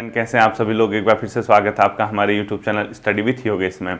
Friend, कैसे हैं आप सभी लोग। एक बार फिर से स्वागत है आपका हमारे YouTube channel study with Yogesh में।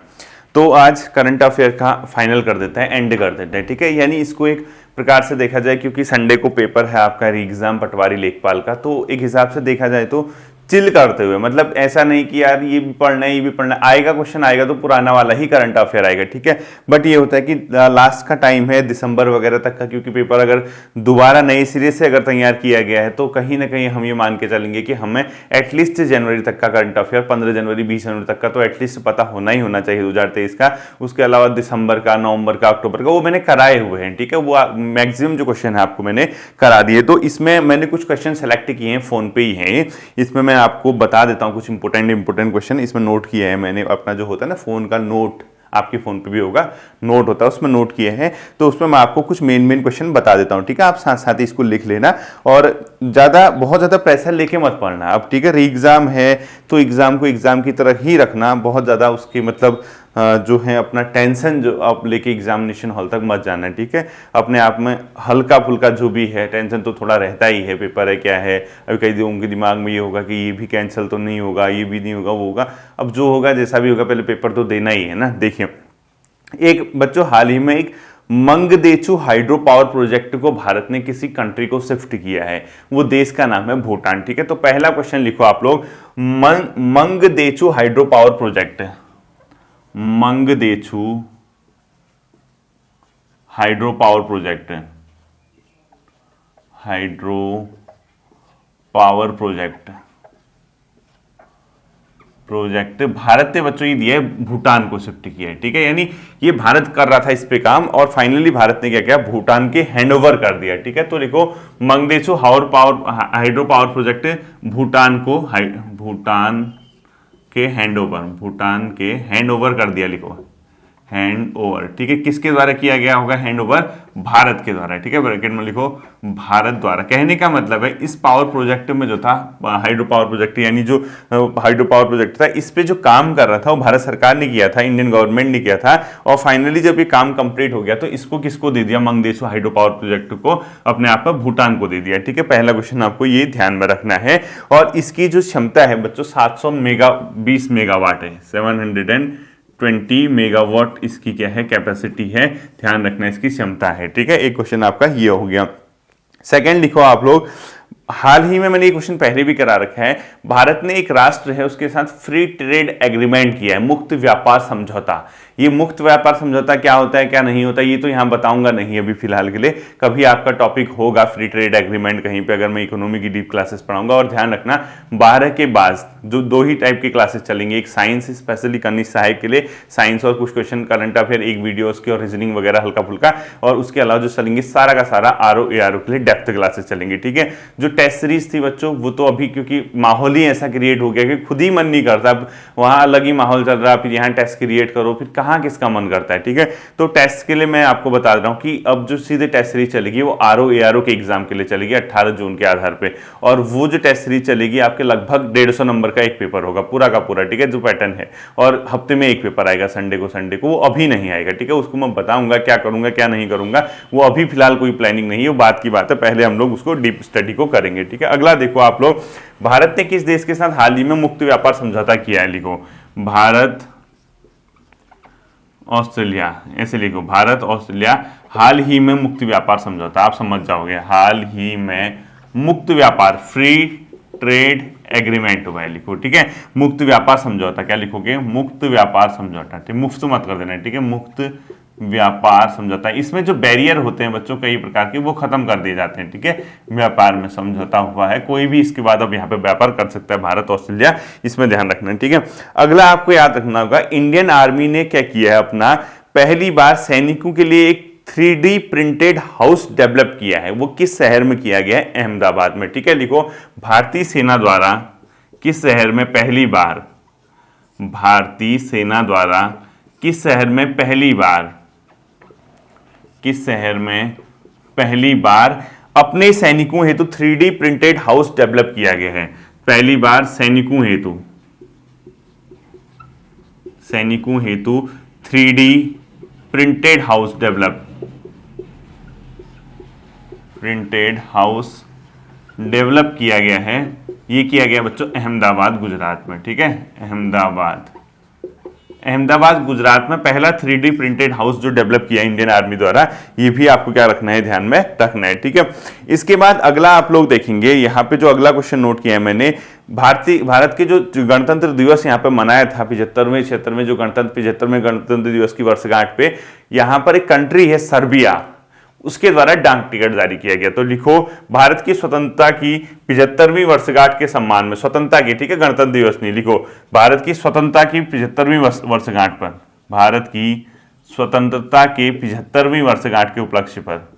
तो आज करंट अफेयर का फाइनल कर देते हैं, एंड कर देते हैं, ठीक है। यानी इसको एक प्रकार से देखा जाए, क्योंकि संडे को पेपर है आपका री एग्जाम पटवारी लेखपाल का, तो एक हिसाब से देखा जाए तो चिल करते हुए, मतलब ऐसा नहीं कि यार ये भी पढ़ना है ये भी पढ़ना है, आएगा क्वेश्चन आएगा तो पुराना वाला ही करंट अफेयर आएगा, ठीक है। बट ये होता है कि लास्ट का टाइम है दिसंबर वगैरह तक का, क्योंकि पेपर अगर दोबारा नए सिरे से अगर तैयार किया गया है तो कहीं ना कहीं हम ये मान के चलेंगे कि हमें एटलीस्ट जनवरी तक का करंट अफेयर, 15 जनवरी 20 जनवरी तक का तो एटलीस्ट पता होना ही होना चाहिए 2023 का। उसके अलावा दिसंबर का, नवंबर का, अक्टूबर का वो मैंने कराए हुए हैं, ठीक है। वो मैक्सिमम जो क्वेश्चन है आपको मैंने करा दिए। तो इसमें मैंने कुछ क्वेश्चन सेलेक्ट किए हैं, फोन पे ही हैं, इसमें मैं आपको बता देता हूं कुछ इंपोर्टेंट क्वेश्चन इसमें नोट किए हैं मैंने। अपना जो होता है ना फोन का नोट, आपके फोन पे भी होगा नोट होता है, उसमें नोट किए हैं, तो उसमें मैं आपको कुछ मेन क्वेश्चन बता देता हूं, ठीक है। आप साथ साथ ही इसको लिख लेना और बहुत ज्यादा प्रेशर लेके मत पढ़ना अब, ठीक है। री एग्जाम है तो एग्जाम को एग्जाम की तरह ही रखना, बहुत ज्यादा उसकी मतलब जो है अपना टेंशन जो आप लेके एग्जामिनेशन हॉल तक मत जाना, ठीक है। अपने आप में हल्का फुल्का जो भी है, टेंशन तो थोड़ा रहता ही है, पेपर है क्या है। अभी कई लोगों के दिमाग में ये होगा कि ये भी कैंसिल तो नहीं होगा, ये भी नहीं होगा, वो होगा। अब जो होगा जैसा भी होगा, पहले पेपर तो देना ही है ना। देखिए, एक बच्चों हाल ही में एक मंगदेचु हाइड्रो पावर प्रोजेक्ट को भारत ने किसी कंट्री को शिफ्ट किया है, वो देश का नाम है भूटान, ठीक है। तो पहला क्वेश्चन लिखो आप लोग, Mangdechhu hydro power project, Mangdechhu hydro power project, hydro power project Bharat ने बच्चों ये दिया है, भूटान को शिफ्ट किया है, ठीक है। यानी ये भारत कर रहा था इस पे काम और फाइनली भारत ने क्या किया, भूटान के हैंडओवर कर दिया, ठीक है। तो लिखो मंगदेचु हाइड्रो पावर प्रोजेक्ट भूटान के हैंडओवर कर दिया, लिखो हैंड ओवर, ठीक है। किसके द्वारा किया गया होगा हैंड ओवर? भारत के द्वारा, ठीक है। ब्रैकेट में लिखो भारत द्वारा। कहने का मतलब है इस पावर प्रोजेक्ट में जो था, हाइड्रो पावर प्रोजेक्ट यानी जो हाइड्रो पावर प्रोजेक्ट था, इस पे जो काम कर रहा था वो भारत सरकार ने किया था, इंडियन गवर्नमेंट ने किया था। और फाइनली जब ये काम कंप्लीट हो गया तो इसको किसको दे दिया, मंगदेचु हाइड्रो पावर प्रोजेक्ट को अपने आप में भूटान को दे दिया, ठीक है। पहला क्वेश्चन आपको ये ध्यान में रखना है। और इसकी जो क्षमता है बच्चों 720 मेगावाट है, 720 मेगावाट इसकी क्या है, कैपेसिटी है, ध्यान रखना इसकी क्षमता है, ठीक है। एक क्वेश्चन आपका ये हो गया। सेकंड लिखो आप लोग, हाल ही में मैंने ये क्वेश्चन पहले भी करा रखा है, भारत ने एक राष्ट्र है उसके साथ फ्री ट्रेड एग्रीमेंट किया है, मुक्त व्यापार समझौता। ये मुक्त व्यापार समझौता क्या होता है क्या नहीं होता ये तो यहां बताऊंगा नहीं अभी फिलहाल के लिए, कभी आपका टॉपिक होगा फ्री ट्रेड एग्रीमेंट कहीं पे, अगर मैं इकोनॉमी की डीप क्लासेस पढ़ाऊंगा। और ध्यान रखना 12 के बाद जो दो ही टाइप की क्लासेस चलेंगे, एक साइंस स्पेशली कनिष्ठ सहायक के लिए साइंस और कुछ क्वेश्चन करंट अफेयर, एक वीडियो उसकी और रीजनिंग वगैरह हल्का फुल्का, और उसके अलावा जो चलेंगे सारा का सारा आरओ एआरओ के लिए डेप्थ क्लासेस चलेंगे, ठीक है। जो टेस्ट सीरीज थी बच्चों वो तो अभी क्योंकि माहौल ही ऐसा क्रिएट हो गया कि खुद ही मन नहीं करता, अब वहां अलग ही माहौल चल रहा है, फिर यहाँ टेस्ट क्रिएट करो, फिर कहाँ किसका मन करता है, ठीक है। तो टेस्ट के लिए मैं आपको बता रहा हूं कि अब जो सीधे टेस्ट सीरीज चलेगी वो आरओ एआरओ के एग्जाम के लिए चलेगी 18 जून के आधार पे। और वो जो टेस्ट सीरीज चलेगी आपके लगभग 150 नंबर का एक पेपर होगा पूरा का पूरा, ठीक है, जो पैटर्न है। और हफ्ते में एक पेपर आएगा संडे को, वो अभी नहीं आएगा, ठीक है। उसको मैं बताऊंगा क्या करूंगा क्या नहीं करूंगा, वो अभी फिलहाल कोई प्लानिंग नहीं है, वो बात की बात है, पहले हम लोग उसको डीप स्टडी को करेंगे, ठीक है। अगला देखो आप लोग, भारत ने किस देश के साथ हाल ही में मुक्त व्यापार समझौता किया है, लिखो भारत ऑस्ट्रेलिया, ऐसे लिखो भारत ऑस्ट्रेलिया हाल ही में मुक्त व्यापार समझौता, आप समझ जाओगे हाल ही में मुक्त व्यापार फ्री ट्रेड एग्रीमेंट हुआ है, लिखो, ठीक है। मुक्त व्यापार समझौता क्या लिखोगे, मुक्त व्यापार समझौता, ठीक, मुफ्त मत कर देना, ठीक है, मुक्त व्यापार समझौता। इसमें जो बैरियर होते हैं बच्चों कई प्रकार के वो खत्म कर दिए जाते हैं, ठीक है। व्यापार में समझौता हुआ है, कोई भी इसके बाद अब यहाँ पे व्यापार कर सकता है, भारत ऑस्ट्रेलिया, इसमें ध्यान रखना है, ठीक है। अगला आपको याद रखना होगा, इंडियन आर्मी ने क्या किया है, अपना पहली बार सैनिकों के लिए एक 3D प्रिंटेड हाउस डेवलप किया है। वो किस शहर में किया गया है, अहमदाबाद में, ठीक है। लिखो भारतीय सेना द्वारा किस शहर में पहली बार, भारतीय सेना द्वारा किस शहर में पहली बार, किस शहर में पहली बार अपने सैनिकों हेतु 3D प्रिंटेड हाउस डेवलप किया गया है। पहली बार सैनिकों हेतु 3D प्रिंटेड हाउस डेवलप किया गया है, ये किया गया बच्चों अहमदाबाद गुजरात में, ठीक है। अहमदाबाद गुजरात में पहला 3D प्रिंटेड हाउस जो डेवलप किया इंडियन आर्मी द्वारा, ये भी आपको क्या रखना है, ध्यान में रखना है, ठीक है। इसके बाद अगला आप लोग देखेंगे, यहाँ पे जो अगला क्वेश्चन नोट किया है मैंने, भारत के जो गणतंत्र दिवस यहाँ पे मनाया था 75वें जो 75वें गणतंत्र दिवस की वर्षगांठ पे, यहाँ पर एक कंट्री है सर्बिया, उसके द्वारा डाक टिकट जारी किया गया। तो लिखो भारत की स्वतंत्रता की 75वीं वर्षगांठ के सम्मान में, स्वतंत्रता की, ठीक है, गणतंत्र दिवस नहीं, लिखो भारत की स्वतंत्रता की 75वीं वर्षगांठ पर, भारत की स्वतंत्रता के 75वीं वर्षगांठ के उपलक्ष्य पर,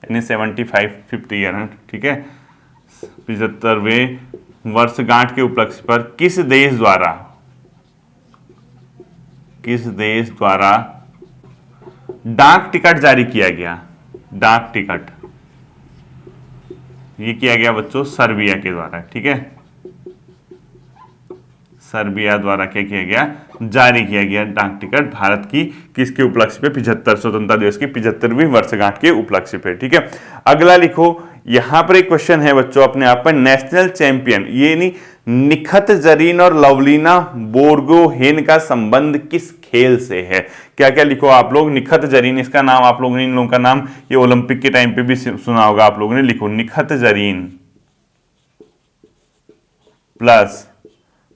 यानी 50 ईयर है, ठीक है, 75वें वर्षगांठ के उपलक्ष्य पर किस देश द्वारा डाक टिकट जारी किया गया, डाक टिकट ये किया गया बच्चों सर्बिया के द्वारा, ठीक है, सर्बिया द्वारा क्या किया गया, जारी किया गया डाक टिकट भारत की किसके उपलक्ष्य पे, 75 स्वतंत्रता दिवस की 75वीं वर्षगांठ के उपलक्ष्य पे, ठीक है। अगला लिखो, यहां पर एक क्वेश्चन है बच्चों अपने आप पर, नेशनल चैंपियन, ये नहीं, निखत जरीन और लवलीना बोरगोहेन का संबंध किस खेल से है, क्या क्या लिखो आप लोग, निखत जरीन, इसका नाम आप लोगों ने, इन लोगों का नाम ये ओलंपिक के टाइम पे भी सुना होगा आप लोगों ने, लिखो निखत जरीन प्लस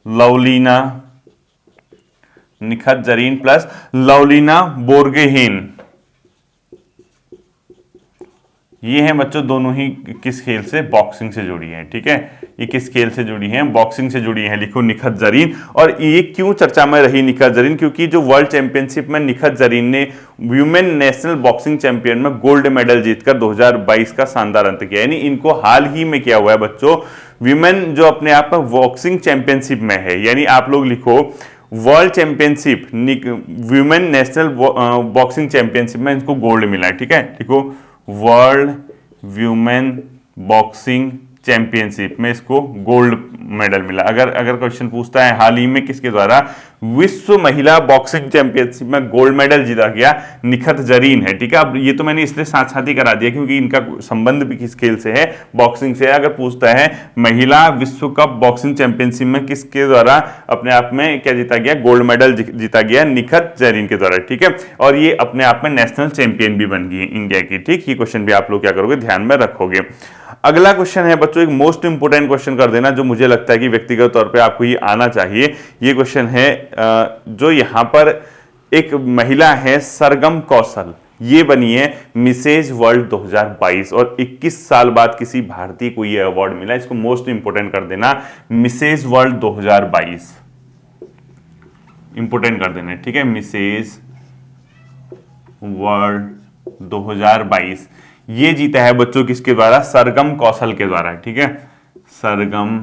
लवलीना, निखत जरीन प्लस लवलीना बोरगोहेन, ये हैं बच्चों दोनों ही किस खेल से, बॉक्सिंग से जुड़ी हैं, ठीक है, ये किस खेल से जुड़ी हैं, बॉक्सिंग से जुड़ी हैं, लिखो निखत जरीन। और ये क्यों चर्चा में रही निखत जरीन, क्योंकि जो वर्ल्ड चैंपियनशिप में निखत जरीन ने वुमेन नेशनल बॉक्सिंग चैंपियन में गोल्ड मेडल जीतकर 2022 का शानदार अंत किया, यानी इनको हाल ही में किया हुआ है बच्चों, विमेन जो अपने आप में बॉक्सिंग चैंपियनशिप में है, यानी आप लोग लिखो world championship women national boxing championship में इनको गोल्ड मिला है, ठीक है, लिखो वर्ल्ड वुमेन बॉक्सिंग चैंपियनशिप में इसको गोल्ड मेडल मिला। अगर क्वेश्चन पूछता है हाल ही में किसके द्वारा विश्व महिला बॉक्सिंग चैंपियनशिप में गोल्ड मेडल जीता गया, निखत जरीन है, ठीक है। अब ये तो मैंने इसलिए साथ साथ ही करा दिया क्योंकि इनका संबंध भी किस खेल से है, बॉक्सिंग से है। अगर पूछता है महिला विश्व कप बॉक्सिंग चैंपियनशिप में किसके द्वारा अपने आप में क्या जीता गया, गोल्ड मेडल जीता गया, निखत जरीन के द्वारा, ठीक है। और ये अपने आप में नेशनल चैंपियन भी बन गई है इंडिया की, ठीक। ये क्वेश्चन भी आप लोग क्या करोगे, ध्यान में रखोगे। अगला क्वेश्चन है बच्चों, एक मोस्ट इंपोर्टेंट क्वेश्चन कर देना, जो मुझे लगता है कि व्यक्तिगत तौर पे आपको ये आना चाहिए। ये क्वेश्चन है जो यहां पर एक महिला है सरगम कौशल, ये बनी है मिसेज वर्ल्ड 2022 और 21 साल बाद किसी भारतीय को ये अवार्ड मिला। इसको मोस्ट इंपोर्टेंट कर देना, मिसेज वर्ल्ड 2022 इंपोर्टेंट कर देना, ठीक है, मिसेज वर्ल्ड 2022 ये जीता है बच्चों किसके द्वारा, सरगम कौशल के द्वारा, ठीक है, सरगम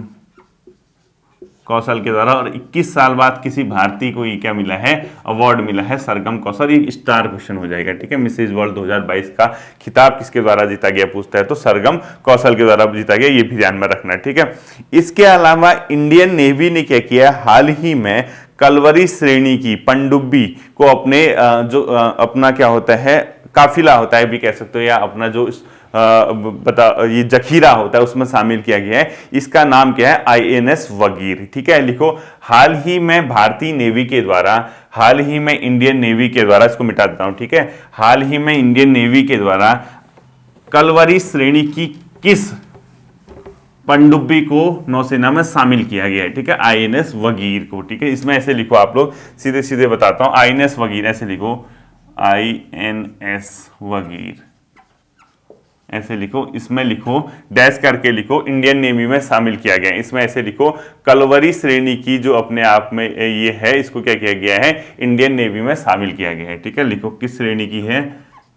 कौशल के द्वारा। और 21 साल बाद किसी भारतीय को ये क्या मिला है, अवार्ड मिला है, सरगम कौशल। ये स्टार क्वेश्चन हो जाएगा, ठीक है। मिसेज वर्ल्ड 2022 का खिताब किसके द्वारा जीता गया पूछता है तो सरगम कौशल के द्वारा जीता गया, ये भी ध्यान में रखना है, ठीक है। इसके अलावा इंडियन नेवी ने क्या किया, हाल ही में कलवरी श्रेणी की पनडुब्बी को अपने अपना क्या होता है, काफिला होता है भी कह सकते हो, या अपना जो ये जखीरा होता है उसमें शामिल किया गया है। इसका नाम क्या है, INS वगीर, ठीक है। लिखो हाल ही में भारतीय नेवी के द्वारा, हाल ही में इंडियन नेवी के द्वारा, इसको मिटा देता हूं, ठीक है, हाल ही में इंडियन नेवी के द्वारा कलवरी श्रेणी की किस पनडुब्बी को नौसेना में शामिल किया गया है, ठीक है, INS वगीर को, ठीक है। इसमें ऐसे लिखो आप लोग, सीधे सीधे बताता हूं, INS वगीर ऐसे लिखो, INS वगीर ऐसे लिखो। इसमें लिखो डैश करके लिखो, इंडियन नेवी में शामिल किया गया है। इसमें ऐसे लिखो कलवरी श्रेणी की जो अपने आप में ये है, इसको क्या किया गया है, इंडियन नेवी में शामिल किया गया है, ठीक है। लिखो किस श्रेणी की है,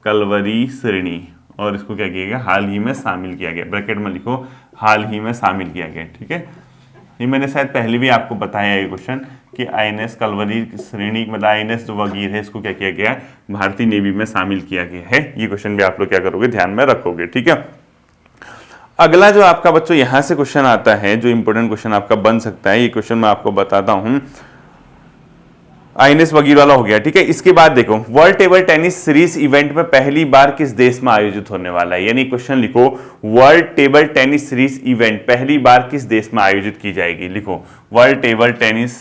कलवरी श्रेणी, और इसको क्या किया गया, हाल ही में शामिल किया गया, ब्रैकेट में लिखो हाल ही में शामिल किया गया, ठीक है। ये मैंने शायद पहले भी आपको बताया ये क्वेश्चन कि INS कलवरी श्रेणी मतलब INS जो वगीर है इसको क्या किया गया, भारतीय नेवी में शामिल किया गया है। ये क्वेश्चन भी आप लोग क्या करोगे, ध्यान में रखोगे, ठीक है। अगला जो आपका बच्चों यहां से क्वेश्चन आता है, जो इंपोर्टेंट क्वेश्चन आपका बन सकता है, ये क्वेश्चन मैं आपको बताता हूं। आईएनएस वगैरह वाला हो गया, ठीक है। इसके बाद देखो world table tennis series event में पहली बार किस देश में आयोजित होने वाला है, यानी क्वेश्चन लिखो world table tennis series event पहली बार किस देश में आयोजित की जाएगी। लिखो world table tennis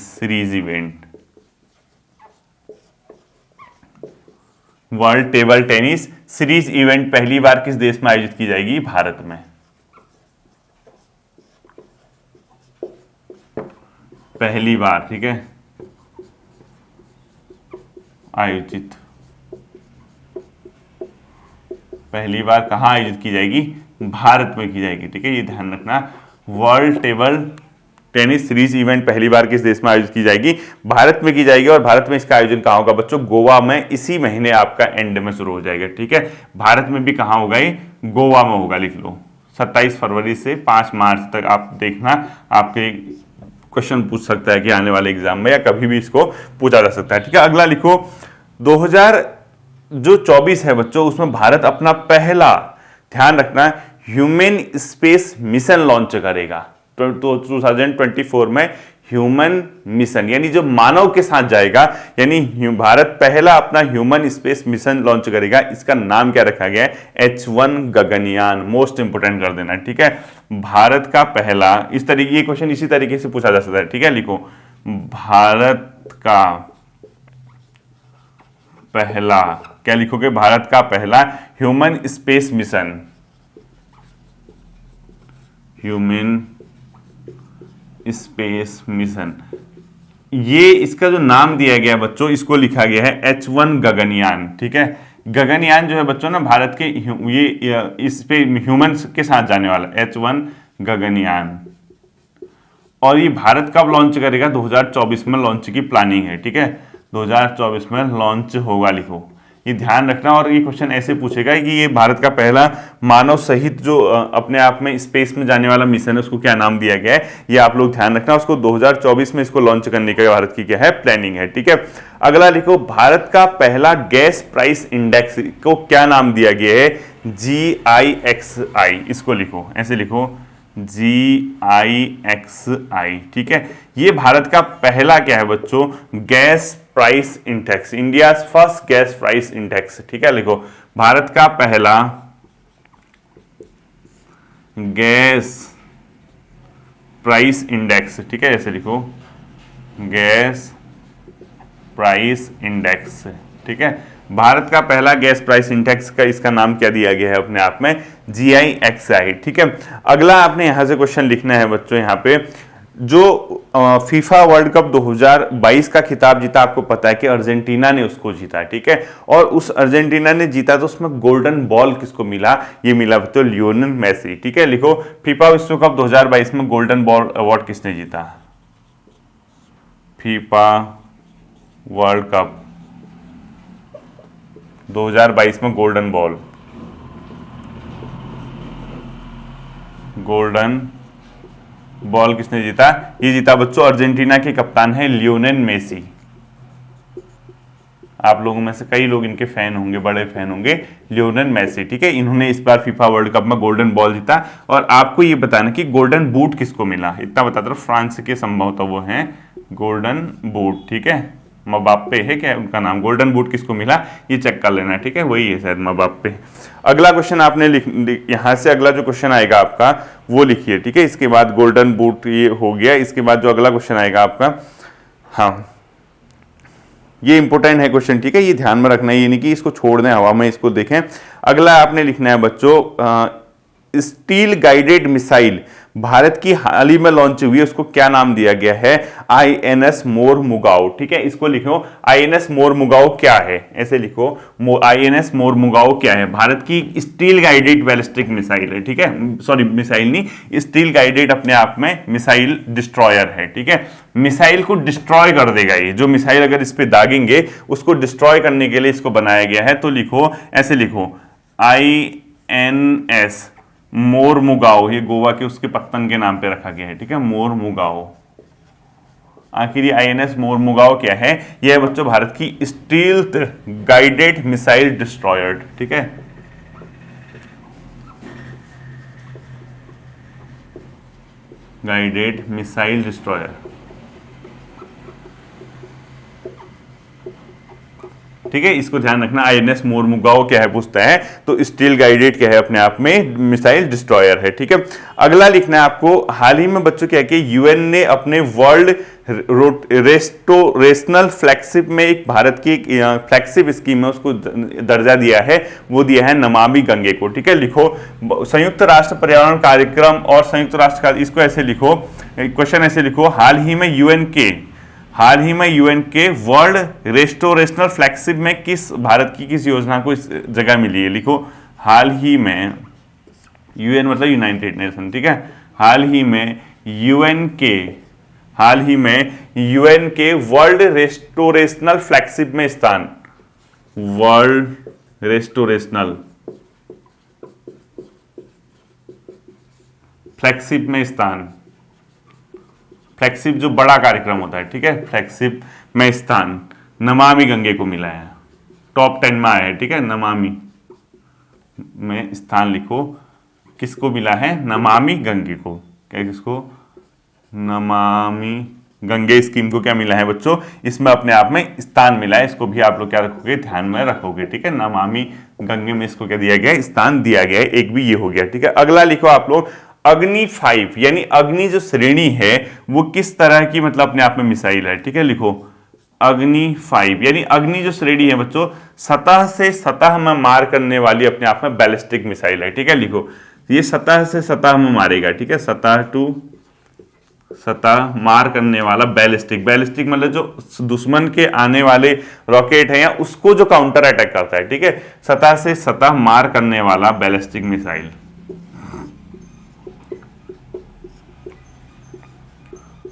series event, world table tennis series event पहली बार किस देश में आयोजित की जाएगी, भारत में। पहली बार, ठीक है, आयोजित, पहली बार कहां आयोजित की जाएगी, भारत में की जाएगी, ठीक है, ये ध्यान रखना। World table tennis series event पहली बार किस देश में आयोजित की जाएगी, भारत में की जाएगी। और भारत में इसका आयोजन कहां होगा बच्चों, गोवा में, इसी महीने आपका एंड में शुरू हो जाएगा, ठीक है। भारत में भी कहां होगा, ये गोवा में होगा, लिख लो 27 फरवरी से 5 मार्च तक। आप देखना आपके क्वेश्चन पूछ सकता है कि आने वाले एग्जाम में, या कभी भी इसको पूछा जा सकता है, ठीक है। अगला लिखो 2024 है बच्चों, उसमें भारत अपना पहला, ध्यान रखना, ह्यूमन स्पेस मिशन लॉन्च करेगा। तो 2024 में ह्यूमन मिशन यानी जो मानव के साथ जाएगा, यानी भारत पहला अपना ह्यूमन स्पेस मिशन लॉन्च करेगा। इसका नाम क्या रखा गया है, H1 गगनयान। मोस्ट इंपोर्टेंट कर देना, ठीक है। भारत का पहला, इस तरीके ये क्वेश्चन इसी तरीके से पूछा जा सकता है, ठीक है। लिखो भारत का पहला, क्या लिखोगे, भारत का पहला human space mission, human space mission, ये इसका जो नाम दिया गया बच्चों, इसको लिखा गया है H1 गगनयान, ठीक है। गगनयान जो है बच्चों ना भारत के ये इस पे ह्यूमंस के साथ जाने वाला H1 गगनयान, और ये भारत कब लॉन्च करेगा, 2024 में लॉन्च की प्लानिंग है, ठीक है। 2024 में लॉन्च होगा, लिखो, ये ध्यान रखना। और ये क्वेश्चन ऐसे पूछेगा कि ये भारत का पहला मानव सहित जो अपने आप में स्पेस में जाने वाला मिशन है, उसको क्या नाम दिया गया है, ये आप लोग ध्यान रखना। उसको 2024 में इसको लॉन्च करने का भारत की क्या है, प्लानिंग है, ठीक है। अगला लिखो भारत का पहला गैस प्राइस इंडेक्स को क्या नाम दिया गया है, GIXI। इसको लिखो, ऐसे लिखो GIXI, ठीक है। ये भारत का पहला क्या है बच्चों, gas price index, India first gas price index, ठीक है। लिखो भारत का पहला गैस प्राइस इंडेक्स, ठीक है, ऐसे लिखो गैस प्राइस इंडेक्स, ठीक है। भारत का पहला गैस प्राइस इंडेक्स का इसका नाम क्या दिया गया है अपने आप में, GIXI, ठीक है। अगला आपने यहां से क्वेश्चन लिखना है बच्चों, यहां पे जो फीफा वर्ल्ड कप 2022 का खिताब जीता, आपको पता है कि अर्जेंटीना ने उसको जीता, ठीक है। और उस अर्जेंटीना ने जीता तो उसमें गोल्डन बॉल किसको मिला, ये मिला तो लियोनेल मेसी, ठीक है। लिखो फीफा विश्व कप 2022 में गोल्डन बॉल अवार्ड किसने जीता, फीफा वर्ल्ड कप 2022 में गोल्डन बॉल किसने जीता, ये जीता बच्चों अर्जेंटीना के कप्तान है लियोनेल मेसी। आप लोगों में से कई लोग इनके फैन होंगे, बड़े फैन होंगे, लियोनेल मेसी, ठीक है। इन्होंने इस बार फीफा वर्ल्ड कप में गोल्डन बॉल जीता। और आपको ये बताना कि गोल्डन बूट किसको मिला, इतना बताता हूं, फ्रांस के संभवतः वो हैं गोल्डन बूट, ठीक है। मबाप्पे है क्या उनका नाम, गोल्डन बूट किसको मिला ये चेक कर लेना, ठीक है, वही है शायद मबाप्पे। अगला क्वेश्चन आपने यहां से अगला जो क्वेश्चन आएगा आपका वो लिखिए, ठीक है। इसके बाद गोल्डन बूट ये हो गया, इसके बाद जो अगला क्वेश्चन आएगा आपका, हाँ ये इंपॉर्टेंट है क्वेश्चन, ठीक है, ये ध्यान में रखना है, ये नहीं कि इसको छोड़ दें हवा में, इसको देखें। अगला आपने लिखना है बच्चों स्टील गाइडेड मिसाइल भारत की हाल ही में लॉन्च हुई है, उसको क्या नाम दिया गया है, INS मोरमुगाओ, ठीक है। इसको लिखो INS मोरमुगाओ क्या है, ऐसे लिखो INS मोरमुगाओ क्या है, भारत की स्टील गाइडेड बैलिस्टिक मिसाइल है, ठीक है। सॉरी मिसाइल नहीं, स्टील गाइडेड अपने आप में मिसाइल डिस्ट्रॉयर है, ठीक है। मिसाइल को डिस्ट्रॉय कर देगा ये, जो मिसाइल अगर इस पे दागेंगे उसको डिस्ट्रॉय करने के लिए इसको बनाया गया है। तो लिखो, ऐसे लिखो INS मोरमुगाओ, ये गोवा के उसके पत्तन के नाम पे रखा गया है, ठीक है, मोरमुगाओ। आखिर ये INS मोरमुगाओ क्या है, यह है बच्चों भारत की स्टील गाइडेड मिसाइल डिस्ट्रॉयर, ठीक है। Guided missile destroyer. ठीक है, इसको ध्यान रखना। आईएनएस मोरमुगाओ क्या है पूछता है, तो स्टील गाइडेड क्या है, अपने आप में मिसाइल डिस्ट्रॉयर है। ठीक है, अगला लिखना है आपको, हाल ही में बच्चों क्या है कि यूएन ने अपने वर्ल्ड रेस्टोरेशनल फ्लैगशिप में एक भारत की फ्लैगशिप स्कीम है उसको दर्जा दिया है, वो दिया है नमामि गंगे को। ठीक है, लिखो संयुक्त राष्ट्र पर्यावरण कार्यक्रम और संयुक्त राष्ट्र, इसको ऐसे लिखो, क्वेश्चन ऐसे लिखो, हाल ही में यूएन के वर्ल्ड रेस्टोरेशनल फ्लैगशिप में किस भारत की किस योजना को इस जगह मिली है। लिखो हाल ही में, यूएन मतलब यूनाइटेड नेशन। ठीक है, हाल ही में यूएन के वर्ल्ड रेस्टोरेशनल फ्लैगशिप में स्थान, वर्ल्ड रेस्टोरेशनल फ्लैगशिप में स्थान, फ्लैगशिप जो बड़ा कार्यक्रम होता है, ठीक है, फ्लैगशिप में स्थान नमामि गंगे को मिला है, टॉप 10 में आया है। ठीक है, नमामि में स्थान लिखो, किसको मिला है, नमामि गंगे को। क्या, किसको, नमामि गंगे स्कीम को क्या मिला है बच्चों, इसमें अपने आप में स्थान मिला है। इसको भी आप लोग क्या रखोगे, ध्यान में रखोगे। ठीक है, नमामि गंगे में इसको क्या दिया गया है, स्थान दिया गया है। एक भी ये हो गया। ठीक है, अगला लिखो आप लोग, अग्नि 5 यानी अग्नि जो श्रेणी है वो किस तरह की मतलब अपने आप में मिसाइल है। ठीक है, लिखो अग्नि 5 यानी अग्नि जो श्रेणी है बच्चों, सतह से सतह में मार करने वाली अपने आप में बैलिस्टिक मिसाइल है। ठीक है, लिखो ये सतह से सतह में मारेगा। ठीक है, सतह टू सतह मार करने वाला बैलिस्टिक मतलब जो दुश्मन के आने वाले रॉकेट है या उसको जो काउंटर अटैक करता है। ठीक है, सतह से सतह मार करने वाला बैलिस्टिक मिसाइल,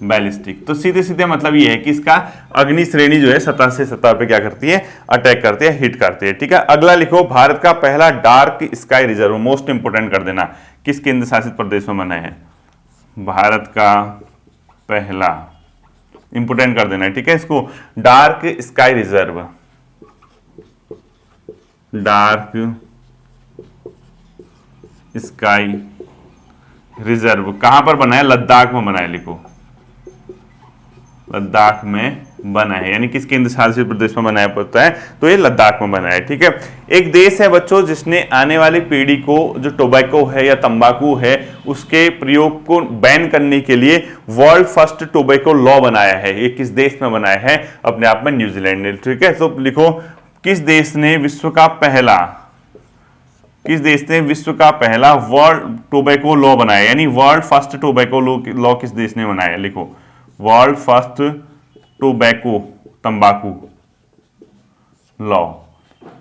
बैलिस्टिक। तो सीधे सीधे मतलब ये है कि इसका अग्नि श्रेणी जो है सतह से सतह पे क्या करती है, अटैक करती है, हिट करती है। ठीक है, अगला लिखो, भारत का पहला dark sky reserve, most important कर देना, किस केंद्र शासित प्रदेश में बना है, भारत का पहला, इंपोर्टेंट कर देना है। ठीक है, इसको dark sky reserve, dark sky reserve कहां पर बना है, लद्दाख में बना है। लिखो लद्दाख में बना है, यानी किस केंद्र शासित प्रदेश में बनाया पड़ता है, तो ये लद्दाख में बना है। ठीक है, एक देश है बच्चों जिसने आने वाली पीढ़ी को जो टोबैको है या तंबाकू है उसके प्रयोग को बैन करने के लिए वर्ल्ड फर्स्ट टोबैको लॉ बनाया है। ये किस देश में बनाया है, अपने आप में न्यूजीलैंड ने। ठीक है, तो लिखो किस देश ने विश्व का पहला वर्ल्ड टोबैको लॉ बनाया, यानी वर्ल्ड फर्स्ट टोबैको लॉ किस देश ने बनाया। लिखो वर्ल्ड फर्स्ट टोबैको तंबाकू लॉ,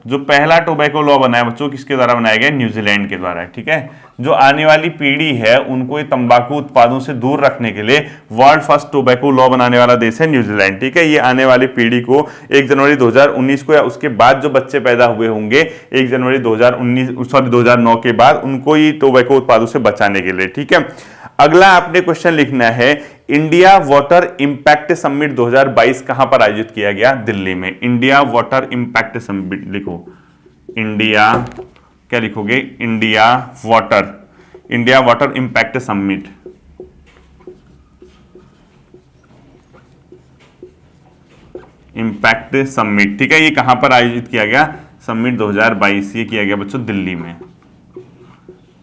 जो पहला टोबैको लॉ बनाया बच्चों किसके द्वारा बनाया गया, न्यूजीलैंड के द्वारा। ठीक है, जो आने वाली पीढ़ी है उनको ये तंबाकू उत्पादों से दूर रखने के लिए वर्ल्ड फर्स्ट टोबैको लॉ बनाने वाला देश है न्यूजीलैंड। ठीक है, ये आने वाली पीढ़ी को 1 जनवरी 2019 को या उसके बाद जो बच्चे पैदा हुए होंगे 1 जनवरी 2009 के बाद, उनको ये टोबैको उत्पादों से बचाने के लिए। ठीक है, अगला आपने क्वेश्चन लिखना है, इंडिया वाटर इंपैक्ट समिट 2022 कहां पर आयोजित किया गया, दिल्ली में। इंडिया वाटर इंपैक्ट समिट लिखो, इंडिया क्या लिखोगे, India water impact summit, impact summit. ठीक है, ये कहां पर आयोजित किया गया, समिट 2022 ये किया गया बच्चों दिल्ली में।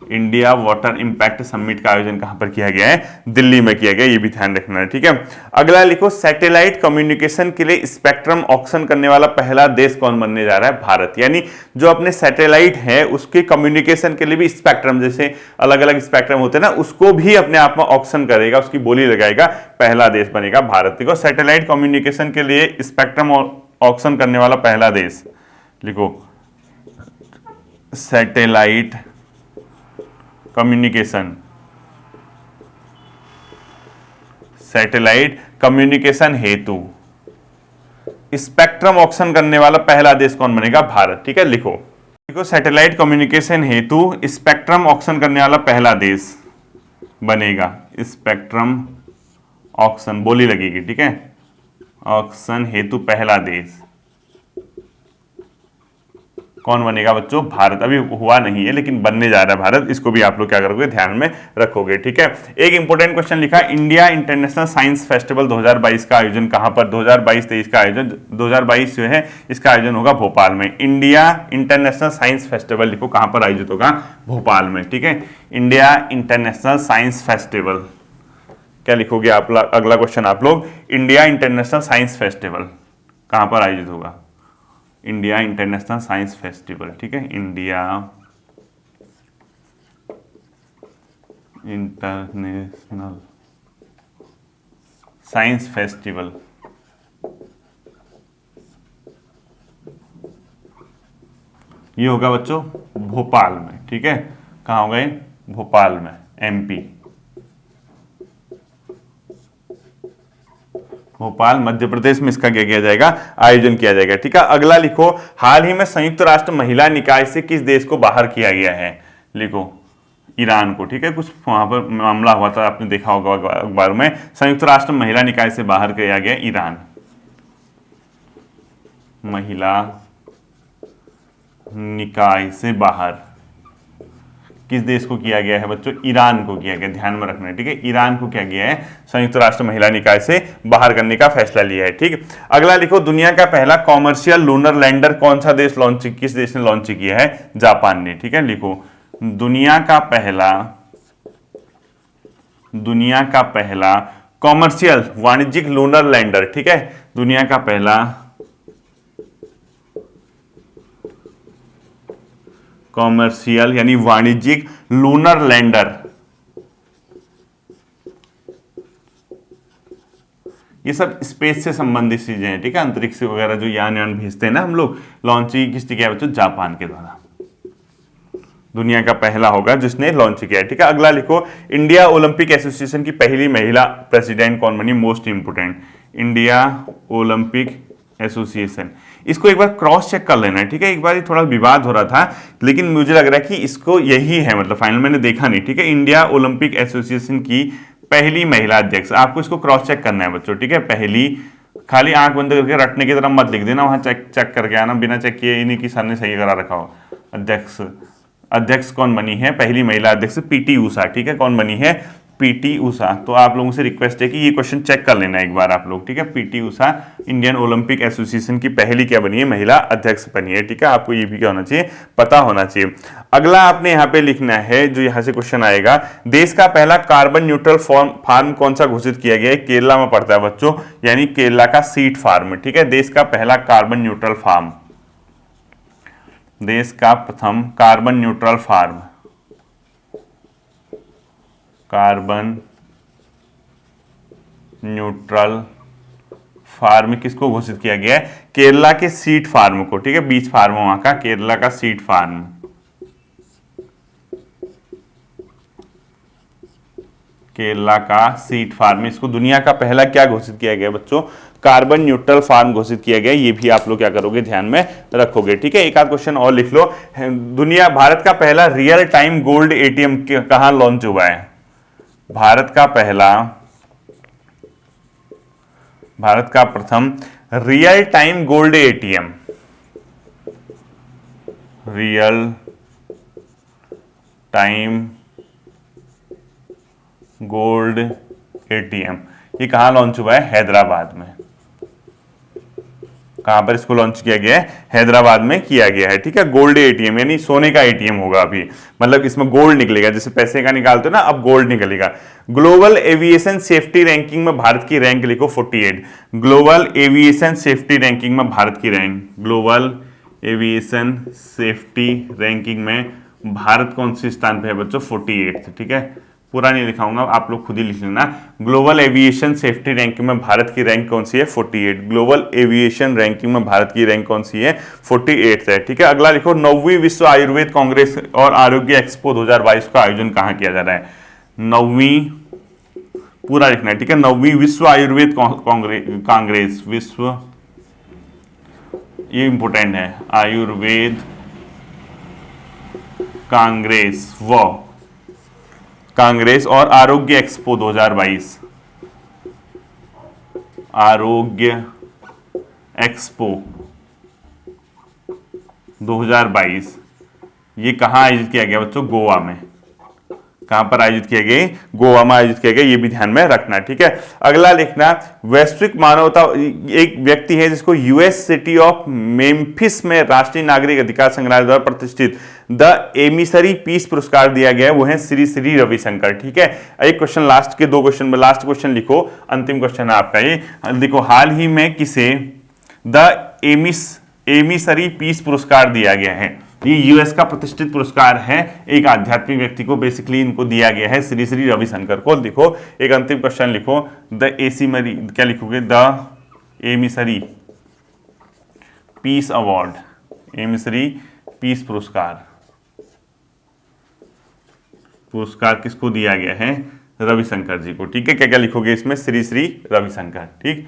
इंडिया वाटर इंपैक्ट समिट का आयोजन कहां पर किया गया है, दिल्ली में किया गया, ये भी ध्यान रखना है। ठीक है, अगला लिखो, सैटेलाइट कम्युनिकेशन के लिए स्पेक्ट्रम ऑक्शन करने वाला पहला देश कौन बनने जा रहा है, भारत। यानी जो अपने सैटेलाइट है उसके कम्युनिकेशन के लिए भी स्पेक्ट्रम, जैसे अलग अलग स्पेक्ट्रम होते हैं ना, उसको भी अपने आप में ऑक्शन करेगा, उसकी बोली लगाएगा, पहला देश बनेगा भारत। देखो सैटेलाइट कम्युनिकेशन के लिए स्पेक्ट्रम ऑक्शन करने वाला पहला देश, लिखो सैटेलाइट कम्युनिकेशन हेतु स्पेक्ट्रम ऑक्शन करने वाला पहला देश कौन बनेगा, भारत। ठीक है, लिखो सैटेलाइट कम्युनिकेशन हेतु स्पेक्ट्रम ऑक्शन करने वाला पहला देश बनेगा, स्पेक्ट्रम ऑक्शन बोली लगेगी। ठीक है, ऑक्शन हेतु पहला देश कौन बनेगा बच्चों? भारत। अभी हुआ नहीं है लेकिन बनने जा रहा है भारत, इसको भी आप लोग क्या करोगे? ध्यान में रखोगे, ठीक है। एक इंपॉर्टेंट क्वेश्चन लिखा, इंडिया इंटरनेशनल साइंस फेस्टिवल 2022 का आयोजन कहां पर? 2022-23 का आयोजन, 2022 जो है इसका आयोजन होगा भोपाल में। इंडिया इंटरनेशनल साइंस फेस्टिवल लिखो, कहां पर आयोजित होगा? भोपाल में, ठीक है। इंडिया इंटरनेशनल साइंस फेस्टिवल क्या लिखोगे आप? अगला क्वेश्चन आप लोग, इंडिया इंटरनेशनल साइंस फेस्टिवल कहां पर आयोजित होगा? इंडिया इंटरनेशनल साइंस फेस्टिवल, ठीक है। इंडिया इंटरनेशनल साइंस फेस्टिवल ये होगा बच्चों भोपाल में, ठीक है। कहाँ होगा ये? भोपाल में, एमपी। भोपाल मध्य प्रदेश में इसका क्या किया जाएगा? आयोजन किया जाएगा, ठीक है। अगला लिखो, हाल ही में संयुक्त राष्ट्र महिला निकाय से किस देश को बाहर किया गया है? लिखो, ईरान को, ठीक है। कुछ वहां पर मामला हुआ था, आपने देखा होगा अखबार में। संयुक्त राष्ट्र महिला निकाय से बाहर किया गया ईरान। महिला निकाय से बाहर किस देश को किया गया है बच्चों? ईरान को किया गया, ध्यान में रखना है, ठीक है। ईरान को क्या किया है? संयुक्त राष्ट्र महिला निकाय से बाहर करने का फैसला लिया है, ठीक। अगला लिखो, दुनिया का पहला कॉमर्शियल लूनर लैंडर कौन सा देश किस देश ने लॉन्च किया है? जापान ने, ठीक है। लिखो, दुनिया का पहला कॉमर्शियल वाणिज्यिक लूनर लैंडर, ठीक है। दुनिया का पहला कॉमर्शियल यानी वाणिज्यिक लूनर लैंडर, ये सब स्पेस से संबंधित चीजें हैं, ठीक है। अंतरिक्ष वगैरह जो यान भेजते हैं ना हम लोग, लॉन्च किसने किया बच्चों? जापान के द्वारा। दुनिया का पहला होगा जिसने लॉन्च किया है, ठीक है। अगला लिखो, इंडिया ओलंपिक एसोसिएशन की पहली महिला प्रेसिडेंट कौन बनी? Most important, India Olympic association. इसको एक बार क्रॉस चेक कर लेना है, ठीक है। एक बार ये थोड़ा विवाद हो रहा था लेकिन मुझे लग रहा है कि इसको यही है, मतलब फाइनल मैंने देखा नहीं, ठीक है। इंडिया ओलंपिक एसोसिएशन की पहली महिला अध्यक्ष, आपको इसको क्रॉस चेक करना है बच्चों, ठीक है। पहली, खाली आंख बंद करके रटने की तरह मत लिख देना, वहां चेक करके आना, बिना चेक किए ही नहीं कि सर ने सही करा रखा हो। अध्यक्ष कौन बनी है? पहली महिला अध्यक्ष पीटी उषा, ठीक है। कौन बनी है? पीटी उषा। तो आप लोगों से रिक्वेस्ट है कि ये क्वेश्चन चेक कर लेना एक बार आप लोग, ठीक है। PT Usha Indian Olympic association की पहली क्या बनी है? महिला अध्यक्ष बनी है, ठीक है। आपको ये भी क्या होना चाहिए? पता होना चाहिए। अगला आपने यहाँ पे लिखना है, जो यहाँ से क्वेश्चन आएगा, देश का पहला कार्बन न्यूट्रल फार्म कौन सा घोषित किया गया है? केरला में पड़ता है बच्चों, यानी केरला का सीड फार्म, ठीक है। देश का पहला कार्बन न्यूट्रल फार्म, देश का प्रथम carbon neutral farm, carbon neutral farm किसको घोषित किया गया है? केरला के सीड फार्म को, ठीक है। बीज फार्म वहां का, केरला का सीड फार्म, केरला का सीड फार्म। इसको दुनिया का पहला क्या घोषित किया गया बच्चों? कार्बन न्यूट्रल फार्म घोषित किया गया। ये भी आप लोग क्या करोगे? ध्यान में रखोगे, ठीक है। एक आध क्वेश्चन और लिख लो, भारत का पहला रियल टाइम गोल्ड एटीएम कहां लॉन्च हुआ है? भारत का प्रथम real time gold ATM, real time gold ATM, ये कहां लॉन्च हुआ है? हैदराबाद में। कहां पर इसको लॉन्च किया गया है? हैदराबाद में किया गया है, ठीक है। गोल्ड एटीएम यानी सोने का एटीएम होगा अभी, मतलब इसमें गोल्ड निकलेगा, जैसे पैसे का निकालते हो ना, अब गोल्ड निकलेगा। ग्लोबल एविएशन सेफ्टी रैंकिंग में भारत की रैंक लिखो 48। ग्लोबल एविएशन सेफ्टी रैंकिंग में भारत की rank, global aviation safety ranking में भारत कौन से स्थान पे है बच्चों? 48, ठीक है। पूरा नहीं लिखाऊंगा, आप लोग खुद ही लिख लेना। ग्लोबल एविएशन सेफ्टी रैंकिंग में भारत की रैंक कौन सी है? 48। ग्लोबल एविएशन रैंकिंग में भारत की रैंक कौन सी है? 48 है, ठीक है। अगला लिखो, 9वीं विश्व आयुर्वेद कांग्रेस और आरोग्य एक्सपो 2022 का आयोजन कहां किया जा रहा है? 9वीं, पूरा लिखना है, ठीक है। 9वीं विश्व आयुर्वेद कांग्रेस, विश्व, ये इंपोर्टेंट है, आयुर्वेद कांग्रेस और आरोग्य एक्सपो 2022, आरोग्य एक्सपो 2022 ये कहाँ आयोजित किया गया बच्चों? गोवा में। कहां पर आयोजित किए गए? गोवा में आयोजित किए गए, ये भी ध्यान में रखना, ठीक है। अगला लिखना, वैश्विक मानवता, एक व्यक्ति है जिसको यूएस सिटी ऑफ मेम्फिस में राष्ट्रीय नागरिक अधिकार संग्रहालय द्वारा प्रतिष्ठित द एमिसरी पीस पुरस्कार दिया गया है, वो है श्री श्री रविशंकर, ठीक है। एक क्वेश्चन लास्ट के 2 क्वेश्चन में, लास्ट क्वेश्चन लिखो, अंतिम क्वेश्चन है आपका ये, देखो हाल ही में किसे द एमिसरी पीस पुरस्कार दिया गया है? ये यूएस का प्रतिष्ठित पुरस्कार है, एक आध्यात्मिक व्यक्ति को बेसिकली इनको दिया गया है, श्री श्री रविशंकर को। लिखो एक अंतिम क्वेश्चन लिखो, द एसिमरी, क्या लिखोगे? The emissary peace award, emissary peace पुरस्कार, पुरस्कार किसको दिया गया है? रविशंकर जी को, ठीक है। क्या क्या लिखोगे इसमें? श्री श्री रविशंकर, ठीक,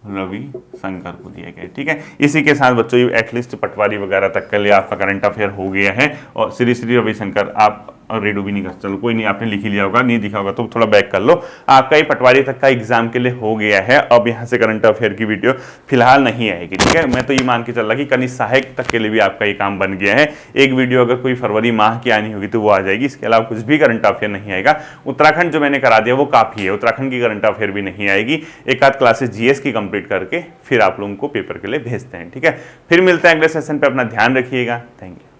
रवि शंकर को दिया गया, ठीक है। इसी के साथ बच्चों ये एटलीस्ट पटवारी वगैरह तक के लिए आपका करंट अफेयर हो गया है। और श्री श्री रविशंकर आप रेडो भी नहीं कर, चलो कोई नहीं, आपने लिख ही लिया होगा, नहीं दिखा होगा तो थोड़ा बैक कर लो। आपका ये पटवारी तक का एग्जाम के लिए हो गया है। अब यहाँ से करंट अफेयर की वीडियो फिलहाल नहीं आएगी, ठीक है। मैं तो ये मान के चल रहा कि कनिष्ठ सहायक तक के लिए भी आपका ये काम बन गया है। एक वीडियो अगर कोई फरवरी माह की आनी होगी तो वो आ जाएगी, इसके अलावा कुछ भी करंट अफेयर नहीं आएगा। उत्तराखंड जो मैंने करा दिया वो काफी है, उत्तराखंड की करंट अफेयर भी नहीं आएगी। एक आध क्लासेस जीएस की कंप्लीट करके फिर आप लोगों को पेपर के लिए भेजते हैं, ठीक है। फिर मिलते हैं अगले सेशन पे, अपना ध्यान रखिएगा, थैंक यू।